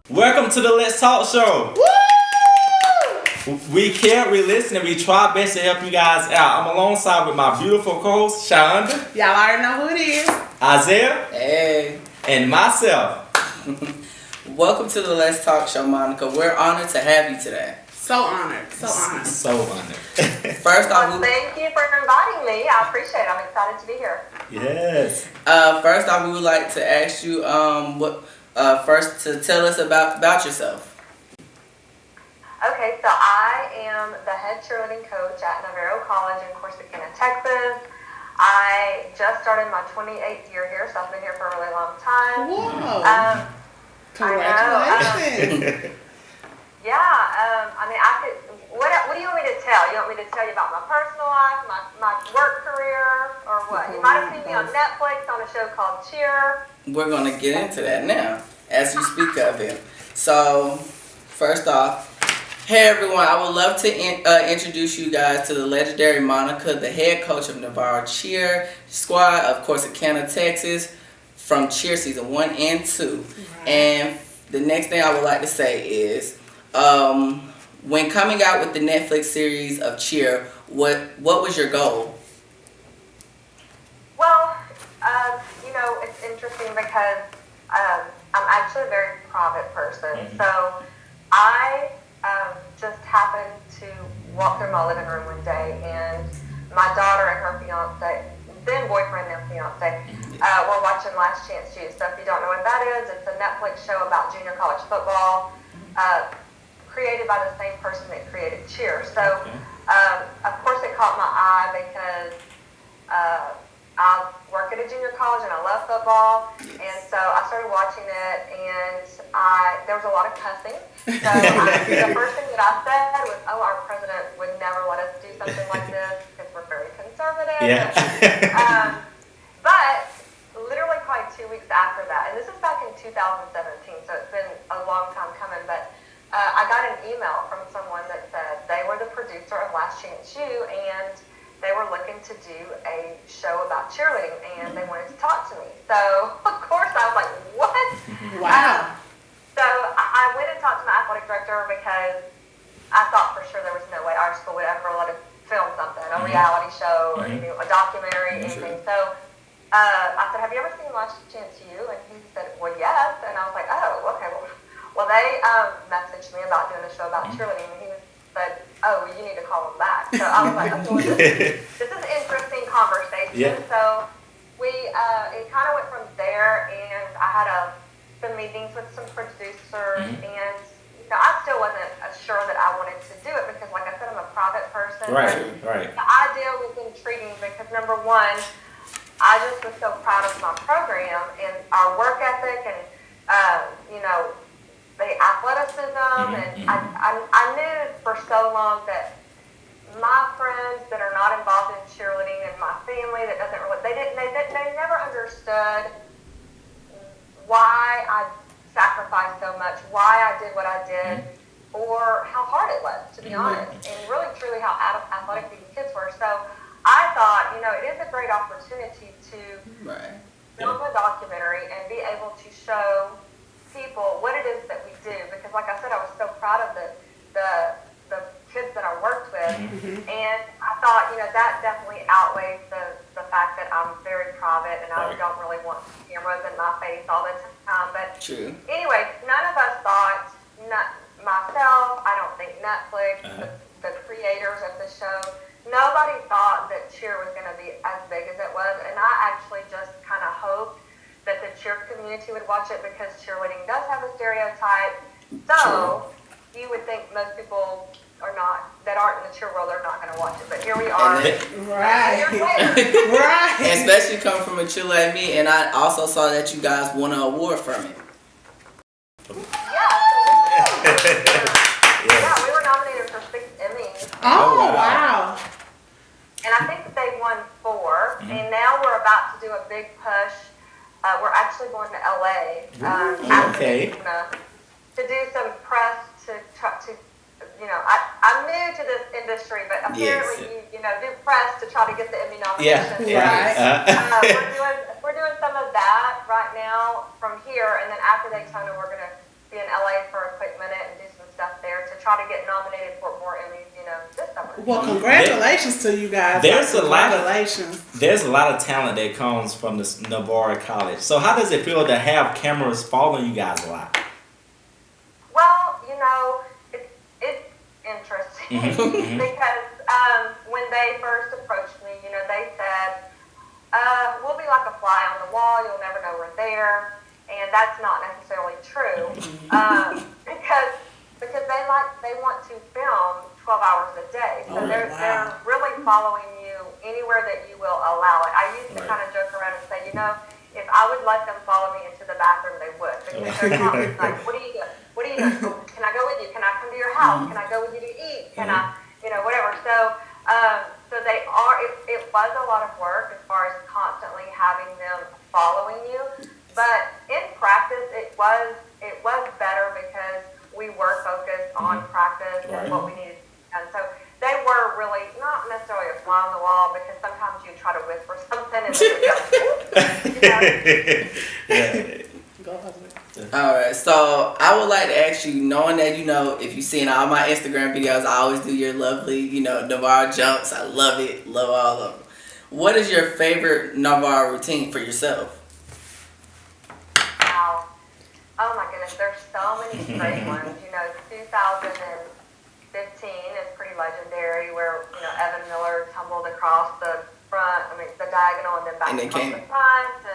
Welcome to the Let's Talk Show. Woo! We care, we listen, and we try our best to help you guys out. I'm alongside with my beautiful co-host, Shonda. Y'all already know who it is. Isaiah. Hey. And myself. Welcome to the Let's Talk Show, Monica. We're honored to have you today. So honored. So honored. So honored. First off, thank you for inviting me. I appreciate it. I'm excited to be here. Yes. First off, we would like to ask you first to tell us about yourself. Okay, so I am the head cheerleading coach at Navarro College in Corsicana, Texas. I just started my 28th year here, so I've been here for a really long time. Whoa. Congratulations. What do you want me to tell? You want me to tell you about my personal life, my work career, or what? You might have seen me on Netflix on a show called Cheer. We're going to get into that now, as you speak of it. So, first off, hey everyone, I would love to introduce you guys to the legendary Monica, the head coach of Navarro Cheer Squad of Corsicana, Texas, from Cheer Season 1 and 2. Right. And the next thing I would like to say is, when coming out with the Netflix series of Cheer, what was your goal? Well, it's interesting because I'm actually a very private person. Mm-hmm. So I just happened to walk through my living room one day, and my daughter and her fiance, then boyfriend and fiance, were watching Last Chance U. So if you don't know what that is, it's a Netflix show about junior college football, created by the same person that created Cheer. So, of course, it caught my eye because I work at a junior college and I love football, and so I started watching it, and there was a lot of cussing. So the first thing that I said was, our president would never let us do something like this because we're very conservative. Yeah. But literally probably 2 weeks after that, and this is back in 2017, so it's been a long time coming, but I got an email from someone that said they were the producer of Last Chance U, and they were looking to do a show about cheerleading, and they wanted to talk to me. So, of course, I was like, what? Wow. So I went and talked to my athletic director because I thought for sure there was no way our school would ever let us film something, a reality show, or a documentary, anything. So I said, have you ever seen Last Chance U? And he said, well, yes. And I was like, oh, okay. Well, they messaged me about doing a show about cheerleading, and he said, oh, you need to call them back. So I was like, okay, well, this is an interesting conversation. Yeah. So it kind of went from there, and I had some meetings with some producers, and I still wasn't sure that I wanted to do it because, like I said, I'm a private person. Right. The idea was intriguing because, number one, I just was so proud of my program and our work ethic and, the athleticism, and I knew for so long that my friends that are not involved in cheerleading and my family that doesn't really, they never understood why I sacrificed so much, why I did what I did, or how hard it was, to be honest, and really truly how athletic these kids were. So I thought, it is a great opportunity to film a documentary and be able to show people what it is that we do, because like I said, I was so proud of the kids that I worked with, and I thought, that definitely outweighs the fact that I'm very private and I don't really want cameras in my face all the time. But anyway, none of us thought, myself, I don't think Netflix, the creators of the show, nobody thought that Cheer was going to be as big as it was, and I actually just kind of hoped that the cheer community would watch it because cheerleading does have a stereotype. So you would think most people that aren't in the cheer world are not going to watch it, but here we are. Right. Especially coming from a cheer like me, and I also saw that you guys won an award from it. Yeah, we were nominated for 6 Emmys. Oh, wow. And I think that they won 4, and now we're about to do a big push. We're actually going to LA to do some press to I'm new to this industry, but apparently you do press to try to get the Emmy nomination. We're doing some of that right now from here, and then after Daytona, we're going to be in LA Well, congratulations to you guys. There's a lot of- Congratulations. There's a lot of talent that comes from this Navarro College. So how does it feel to have cameras following you guys a lot? Well, it's interesting because when they first approached me, they said, we'll be like a fly on the wall. You'll never know we're there. And that's not necessarily true because they want to film 12 hours a day. So they're really following you anywhere that you will allow it. I used to kind of joke around and say, if I would let them follow me into the bathroom, they would. Because they're constantly like, what are you doing? What are you doing? Can I go with you? Can I come to your house? Can I go with you to eat? Can I, whatever. So they are, it was a lot of work as far as constantly having them following you. But in practice, it was better because we were focused on practice and what we needed to do. And so they were really not necessarily a fly on the wall because sometimes you try to whisper something and then Go ahead. All right, so I would like to ask you, knowing that if you've seen all my Instagram videos, I always do your lovely, Navarro jumps. I love it, love all of them. What is your favorite Navarro routine for yourself? wow. Oh my goodness, there's so many great ones. 2015 is pretty legendary where, Evan Miller tumbled across the front, the diagonal and then back across the front.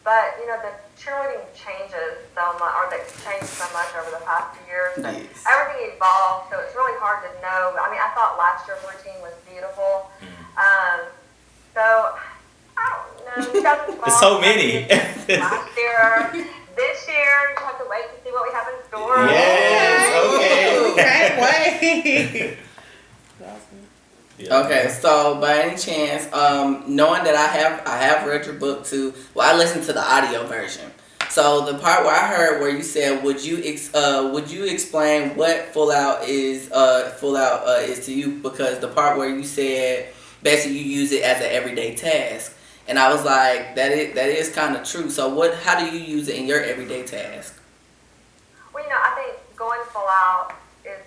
But, the cheerleading changes so much, or they've changed so much over the past few years. And everything evolved, so it's really hard to know. I thought last year's routine was beautiful. So, I don't know. There's so many. Last year, this year, you have to wait to see what we have in store. Yes, Can't wait. Okay, so by any chance, knowing that I have read your book too. Well, I listened to the audio version. So the part where I heard where you said, would you explain what full out is to you? Because the part where you said basically you use it as an everyday task, and I was like, that is kind of true. So how do you use it in your everyday task? Well, I think going full out is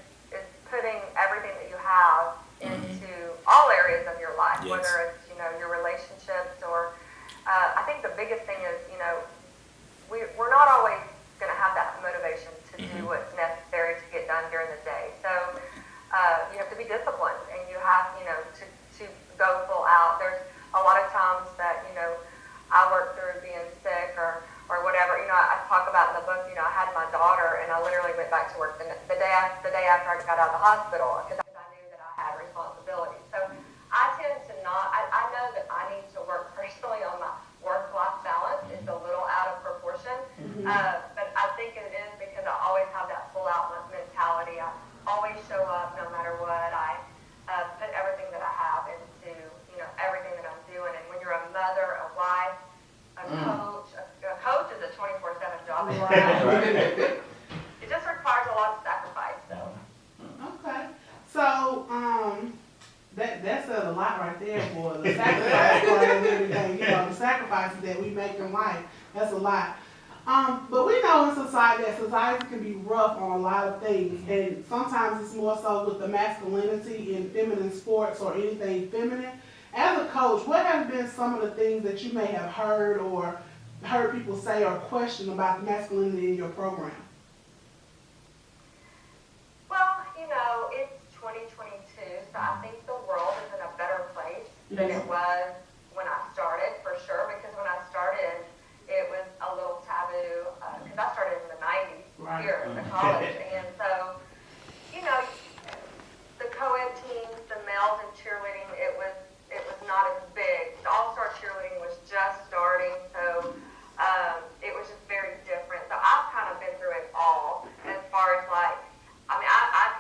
putting everything that you have into all areas of your life, whether it's your relationships or I think the biggest thing is we're not always going to have that motivation to do what's necessary to get done during the day. So you have to be disciplined and you have to go full out. There's a lot of times that I work through being sick or whatever. I talk about in the book. I had my daughter and I literally went back to work the day after I got out of the hospital because I knew that I had responsibility. So I tend to not. I know that I need to work personally on my work-life balance. It's a little out of proportion, but I think it is because I always have that full-out mentality. I always show up no matter what. I put everything that I have into everything that I'm doing. And when you're a mother, a wife, a coach is a 24/7 job. It just requires a lot of sacrifice. Okay. So, that says a lot right there for the sacrifice part of everything. The sacrifices that we make in life. That's a lot. But we know in society that society can be rough on a lot of things, and sometimes it's more so with the masculinity in feminine sports or anything feminine. As a coach, what have been some of the things that you may have heard or heard people say or question about the masculinity in your program? Well, it's 2022, so I think the world is in a better place than it was when I started, for sure, because when I started, it was a little taboo, because I started in the 90s here at the college, and so, the co-ed teams, the males in cheerleading, it was not as big. The all-star cheerleading was just starting, so it was just very different. So I've kind of been through it all as far as I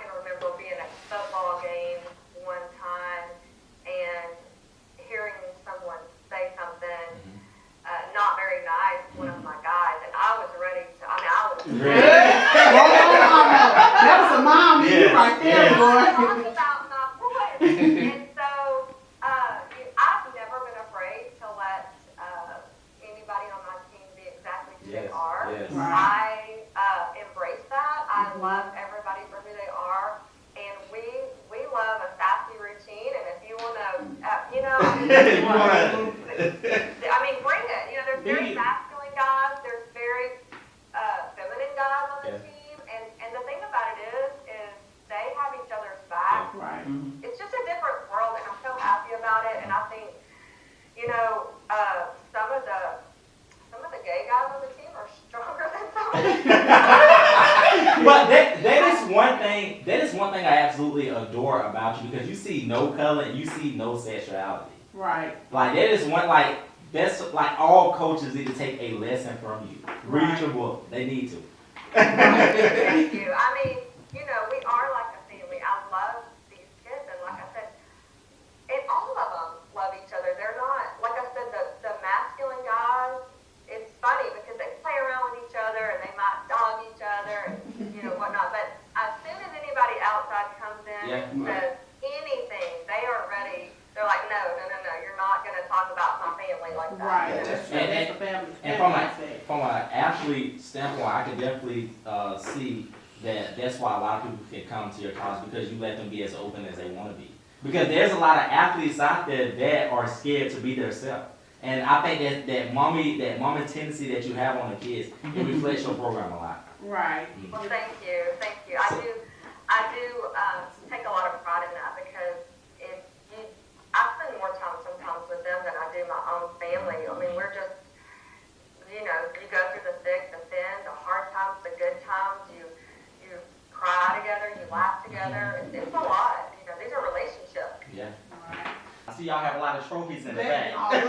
can remember being at a football game one time and hearing someone say something not very nice to one of my guys, and I was ready to, I was ready. You wanna- I mean, bring it. You know, there's very Big. masculine guys, there's very feminine guys on the Yeah. team, and the thing about it is they have each other's back. Right. It's just a different world, and I'm so happy about it. And I think, you know, some of the gay guys on the team are stronger than some of the But that is one thing. That is one thing I absolutely adore about you because you see no color and you see no sexuality. Right. Like that is one like that's like all coaches need to take a lesson from you. Read your book. They need to. Thank you. I mean, you know, we are like a family. I love these kids, and like I said, and all of them love each other. They're not, like I said, the masculine guys. It's funny because they play around with each other and they might dog each other and you know whatnot. But as soon as anybody outside comes in and says anything, they are ready. They're like, no, you're not going to talk about my family like that. Right. You know? That's true. That's the family. And from an athlete standpoint, I can definitely see that that's why a lot of people can come to your college because you let them be as open as they want to be. Because there's a lot of athletes out there that are scared to be themselves. And I think that mommy tendency that you have on the kids, it reflects your program a lot. Right. Well, thank you. I do take a lot of pride in that because I spend more time sometimes with them than I do my own family. I mean, we're just, you know, you go through the thick, the thin, the hard times, the good times. You cry together, you laugh together. It's a lot. You know, these are relationships. Yeah. Right. I see y'all have a lot of trophies in the back. All right.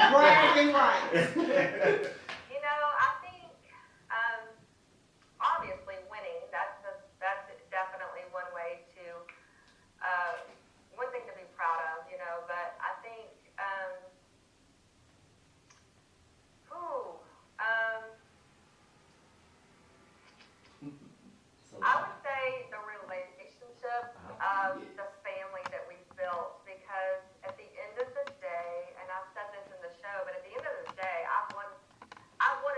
Bragging rights. You know, I think obviously winning. That's definitely one way to one thing to be proud of. You know, but I think I would say the relationship of the family that we've built, because at the end of the day, and I've said this in the show, but at the end of the day, I've won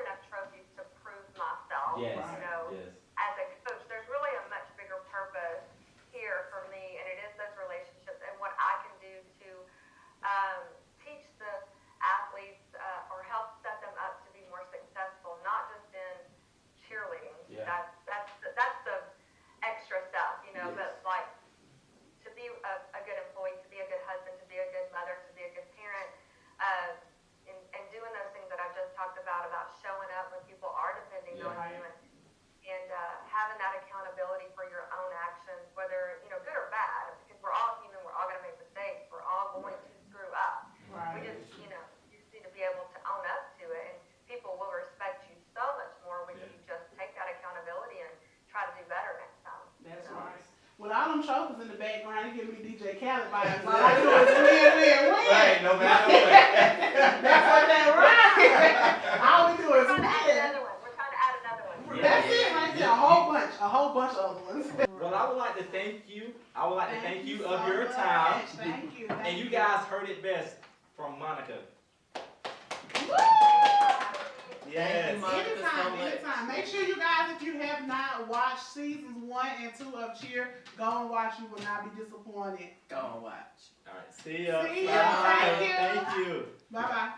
enough trophies to prove myself. Yes. You know, Yes. as a coach, there's really a much bigger purpose here for me, and it is those relationships and what I can do to teach the athletes or help set them up to be more successful, not just in cheerleading. Yeah. That's the extra stuff, you know. But like to be a good employee, to be a good husband, to be a good mother, to be a good parent, and doing those things that I just talked about showing up when people are depending on you, and having that accountability for your own actions, whether you know good or bad, because we're all human, we're all going to make mistakes, we're all going to screw up. Right. We just, you know, you just need to be able to own up to it, and people will respect you so much more when you just take that accountability and try to do better next time. That's you know? right. With all them trophies in the background, you give me DJ Khaled vibes. All I do is win. Right, no matter what. That's what that right. All we do is We're trying to add win. another one. We're trying to add another one. That's it right there. A whole bunch of other ones. Well, I would like to thank you. I would like to thank you so of your much. time. Thank you. And you guys heard it best from Monica. Yes. Anytime. Make sure you guys, if you have not watched seasons 1 and 2 of Cheer, go and watch. You will not be disappointed. Go and watch. All right. See ya. See ya. Thank you. Thank you. Bye bye.